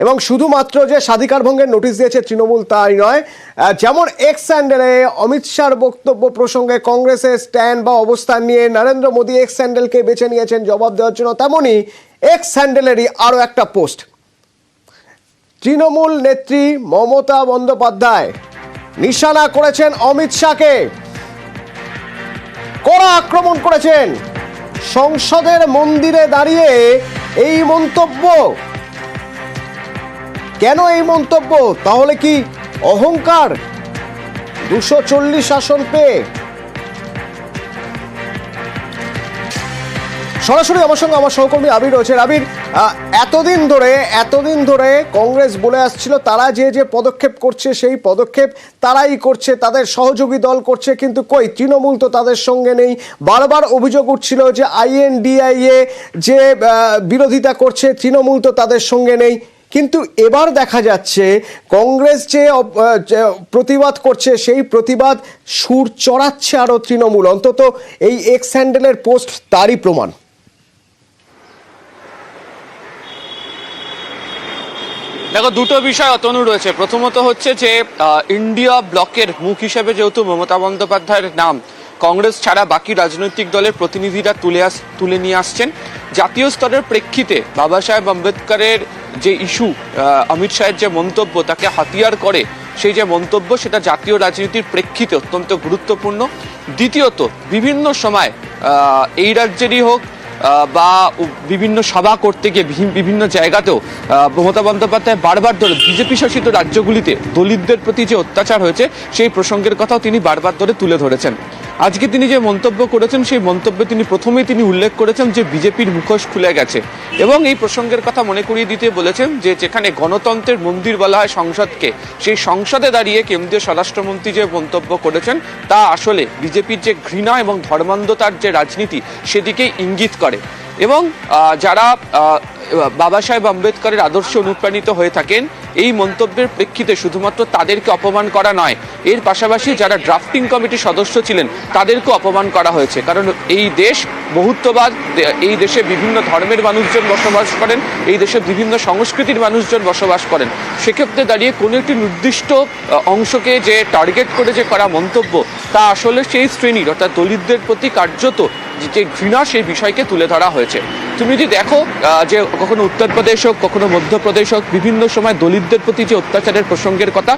এবং শুধুমাত্র যে স্বাধিকার ভঙ্গের নোটিশ দিয়েছে তৃণমূল তাই নয়, যেমন এক্স স্যান্ডেলে অমিত শাহর বক্তব্য প্রসঙ্গে কংগ্রেসের স্ট্যান্ড বা অবস্থান নিয়ে নরেন্দ্র মোদী এক্স স্যান্ডেলকে বেছে নিয়েছেন জবাব দেওয়ার জন্য, তেমনই এক্স স্যান্ডেলেরই আরও একটা পোস্ট। তৃণমূল নেত্রী মমতা বন্দ্যোপাধ্যায় নিশানা করেছেন অমিত শাহকে, কড়া আক্রমণ করেছেন। সংসদের মন্দিরে দাঁড়িয়ে এই মন্তব্য, কেন এই মন্তব্য? তাহলে কি অহংকার 240 আসন পেয়ে? সরাসরি আমার সঙ্গে আমার সহকর্মী আবির রয়েছে। আবির, এতদিন ধরে কংগ্রেস বলে আসছিল তারা যে যে পদক্ষেপ করছে সেই পদক্ষেপ তারাই করছে, তাদের সহযোগী দল করছে, কিন্তু কই তৃণমূল তো তাদের সঙ্গে নেই। বারবার অভিযোগ উঠছিল যে INDIA যে বিরোধিতা করছে তৃণমূল তো তাদের সঙ্গে নেই, কিন্তু এবার দেখা যাচ্ছে কংগ্রেস যে প্রতিবাদ করছে সেই প্রতিবাদ সুর চড়াচ্ছে আরো তৃণমূল। অন্তত এই এক্স হ্যান্ডেলের পোস্ট তারই প্রমাণ। দেখো, দুটো বিষয় অতনু রয়েছে। প্রথমত হচ্ছে যে ইন্ডিয়া ব্লকের মুখ হিসেবে যেহেতু মমতা বন্দ্যোপাধ্যায়ের নাম, কংগ্রেস ছাড়া বাকি রাজনৈতিক দলের প্রতিনিধিরা তুলে নিয়ে আসছেন। জাতীয় স্তরের প্রেক্ষিতে বাবা সাহেব আম্বেদকরের যে ইস্যু, অমিত শাহের যে মন্তব্য তাকে হাতিয়ার করে সেই যে মন্তব্য, সেটা জাতীয় রাজনীতির প্রেক্ষিতে অত্যন্ত গুরুত্বপূর্ণ। দ্বিতীয়ত, বিভিন্ন সময় এই রাজ্যেরই হোক বা বিভিন্ন সভা করতে গিয়ে বিভিন্ন জায়গাতেও মমতা বন্দ্যোপাধ্যায় বারবার ধরে বিজেপি শাসিত রাজ্যগুলিতে দলিতদের প্রতি যে অত্যাচার হয়েছে সেই প্রসঙ্গের কথাও তিনি বারবার ধরে তুলে ধরেছেন। আজকে তিনি যে মন্তব্য করেছেন সেই মন্তব্যে তিনি উল্লেখ করেছেন যে বিজেপির মুখোশ খুলে গেছে, এবং এই প্রসঙ্গের কথা মনে করিয়ে দিতে বলেছেন যে যেখানে গণতন্ত্রের মন্দির বলা হয় সংসদকে, সেই সংসদে দাঁড়িয়ে কেন্দ্রীয় স্বরাষ্ট্রমন্ত্রী যে মন্তব্য করেছেন তা আসলে বিজেপির যে ঘৃণা এবং ধর্মান্ধতার যে রাজনীতি সেদিকেই ইঙ্গিত করে। এবং যারা বাবা সাহেব আম্বেদকরের আদর্শে অনুপ্রাণিত হয়ে থাকেন, এই মন্তব্যের প্রেক্ষিতে শুধুমাত্র তাদেরকে অপমান করা নয়, এর পাশাপাশি যারা ড্রাফটিং কমিটির সদস্য ছিলেন তাদেরকে অপমান করা হয়েছে। কারণ এই দেশ বহুত্ববাদ, এই দেশে বিভিন্ন ধর্মের মানুষজন বসবাস করেন, এই দেশে বিভিন্ন সংস্কৃতির মানুষজন বসবাস করেন। সেক্ষেত্রে দাঁড়িয়ে কোনো একটি নির্দিষ্ট অংশকে যে টার্গেট করে যে করা মন্তব্য, তা আসলে সেই শ্রেণীর অর্থাৎ দলিতদের প্রতি কার্যত যে ঘৃণা সেই বিষয়কে তুলে ধরা হয়েছে। তুমি যদি দেখো যে কখনো উত্তরপ্রদেশ হোক, কখনো মধ্যপ্রদেশ হোক, বিভিন্ন সময় দলিতদের প্রতি যে অত্যাচারের প্রসঙ্গের কথা,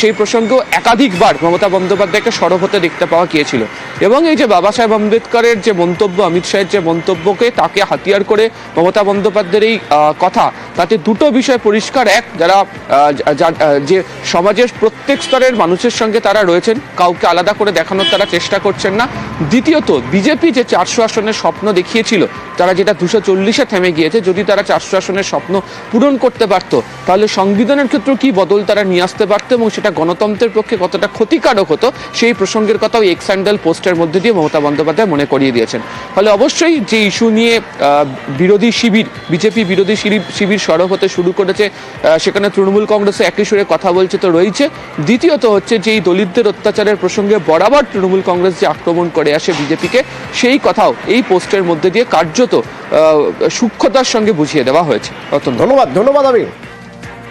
সেই প্রসঙ্গেও একাধিকবার মমতা বন্দ্যোপাধ্যায়কে সরব হতে দেখতে পাওয়া গিয়েছিল। এবং এই যে বাবা সাহেব আম্বেদকরের যে মন্তব্য, অমিত শাহের যে মন্তব্যকে তাকে হাতিয়ার করে মমতা বন্দ্যোপাধ্যায়ের এই কথা, তাতে দুটো বিষয় পরিষ্কার। এক, যারা যে সমাজের প্রত্যেক স্তরের মানুষের সঙ্গে তারা রয়েছেন, কাউকে আলাদা করে দেখানোর তারা চেষ্টা করছেন না। দ্বিতীয়ত, বিজেপি যে 400 আসনের স্বপ্ন দেখিয়েছিল, তারা যেটা 240-এ থেমে গিয়েছে, যদি তারা 400 আসনের স্বপ্ন পূরণ করতে পারত তাহলে সংবিধানের ক্ষেত্রেও কি বদল তারা নিয়ে আসতে পারত এবং সেটা গণতন্ত্রের পক্ষে কতটা ক্ষতিকারক হতো, সেই প্রসঙ্গের কথাও এক্স হ্যান্ডেল পোস্টের মধ্যে দিয়ে মমতা বন্দ্যোপাধ্যায় মনে করিয়ে দিয়েছেন। ফলে অবশ্যই যে ইস্যু নিয়ে বিরোধী শিবির, বিজেপি বিরোধী শিবির সরব হতে শুরু করেছে, সেখানে তৃণমূল কংগ্রেসে একই সুরে কথা বলছে তো রয়েছে। দ্বিতীয়ত হচ্ছে যে এই দলিতদের অত্যাচারের প্রসঙ্গে বরাবর তৃণমূল কংগ্রেস যে আক্রমণ করে আসে বিজেপিকে, সেই কথাও এই পোস্টের মধ্যে দিয়ে কার্যত সূক্ষ্মতার সঙ্গে বুঝিয়ে দেওয়া হয়েছে। ধন্যবাদ আবির।